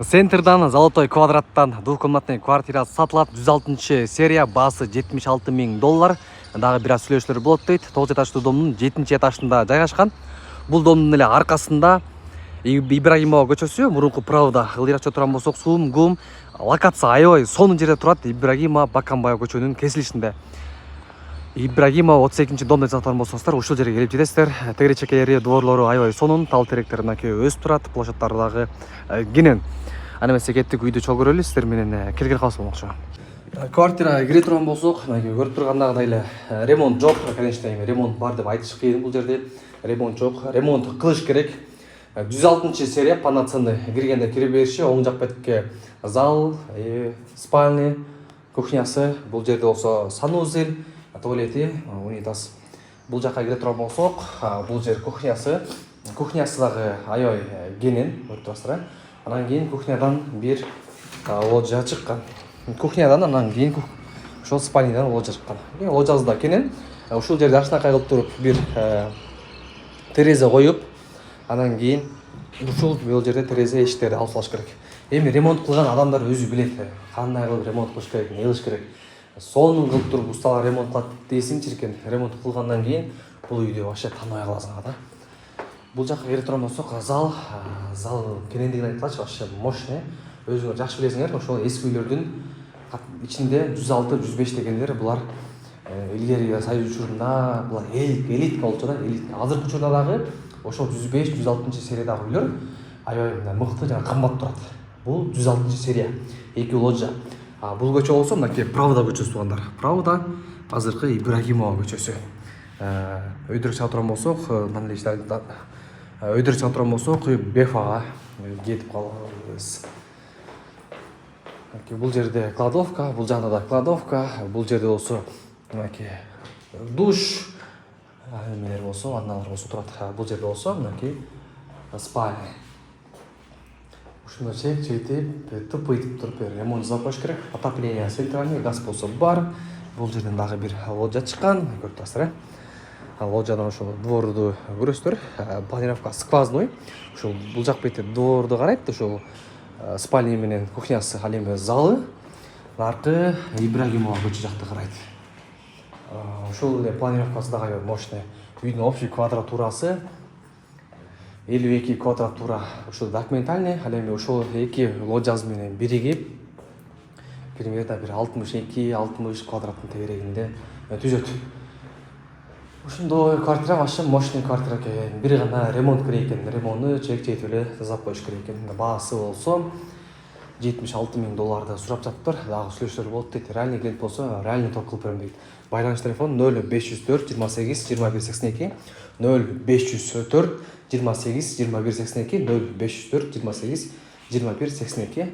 Центрдан Золотой квадраттан двухкомнатный квартира сатылат. 106 серия, басы 76 000 доллар. Дагы бир аз сүйлөшүүлөр болот дейт. 9 этаждуу домдун 7 этажында жайгашкан. Бул домдун эле аркасында Ибрагимова көчөсү, мурунку правда ылдыйракча турган болсок, Сум, Гум, локация аябай сонун жерде турат. Ибрагимова Бакамбаева көчөнүн кесилишинде. Ибрагимова 32 домдо жаткан болсоңуздар, ушул жерге келип жетесиздер. Тегири чекелери, дворлору аябай сонун, тал теректер өсүп турат, площадтары дагы кенен. Аны эмесе кеттик, үйдү чогуу көрөлү, сиздер менен келген калыс болмокчу. Квартира кире турган болсок, көрүп тургандагыдай эле ремонт жок. Конечно, ремонт бар деп айтыш кыйын бул жерде. Ремонт жок. Ремонт кылыш керек. 106 серия, полноценный. Киргенде кире бериши, оң жак бетке зал, спальня, кухнясы. Бул жерде болсо санузел, туалети, унитаз. Бул жакка кире турган болсок, бул жер кухнясы. Кухнясы дагы аябай кенен, көрүп турасыздар. Анан кийин кухнядан бир лоджия чыккан. Кухнядан анан кийин ошол спальнядан лоджия чыккан. Лоджиясы да кенен. Ушул жерде ашынакай кылып туруп бир терезе коюп, анан кийин ушул жерде терезе эшиктерди алып салыш керек. Эми ремонт кылган адамдар өзү билет, кандай кылып ремонт кылыш керек, эмне кылыш керек. Сонун кылып туруп усталар ремонт кылат дейсиң чиркен. Ремонт кылгандан кийин бул үйдү вообще таныбай каласың да. Бул жакка келип турган болсок, зал кенендигин айткылачы, вообще мощный. Өзүңөр жакшы билесиңер, ошол эски үйлөрдүн ичинде 106-105 дегендер булар илгери Союз учурунда булар элитка болчу да, элитка. Азыркы учурда дагы ошол 105-106 сериядагы үйлөр аябай мыкты жана кымбат турат. Бул 106 серия, 2 лоджия. Бул көчө болсо мынакей Правда көчөсү туугандар. Правда азыркы Ибрагимова көчөсү. Өйдөрүк чыга турган болсок, өйдөрүк чыга турган болсок, Бефага кетип калабыз. Бул жерде кладовка, бул жакта да кладовка, бул жерде болсо мынакей душ, эмелер болсо, ванналар болсо турат. Бул жерде болсо мынакей спальня. Ушундай чейтип, тупыйтип туруп ремонт жасап коюш керек. Отопление центральный, газ болсо бар. Бул жерден дагы бир лоджия чыккан, көрүп турасыздар. Лоджиядан ошол дворду көрөсүздөр. Планировка сквозной. Ушул бул жак бетте дворду карайт, ошол спальня менен кухнясы, ал эми залы. Аркы Ибрагимова көчө жакты карайт. Ошол эле планировкасы дагы мощный. Үйдүн общий квадратурасы 52 квадратура. Ошол документальный, ал эми ошол эки лоджиясы менен биригип примерно бир 62-60 квадраттын тегерегинде түзөт. Ушундой квартира вообще мощный квартира экен. Бир гана ремонт керек экен. Ремонту чек эле жасап коюш керек экен. Баасы болсо 76 000 долларды сурап жатыптыр. Дагы сүйлөшүүлөр болот дейт. Реальный клиент болсо реальный ток кылып берем дейт. Байланыш телефон 0504 28 21 82 0504 28 21 82 0504 28 21 82.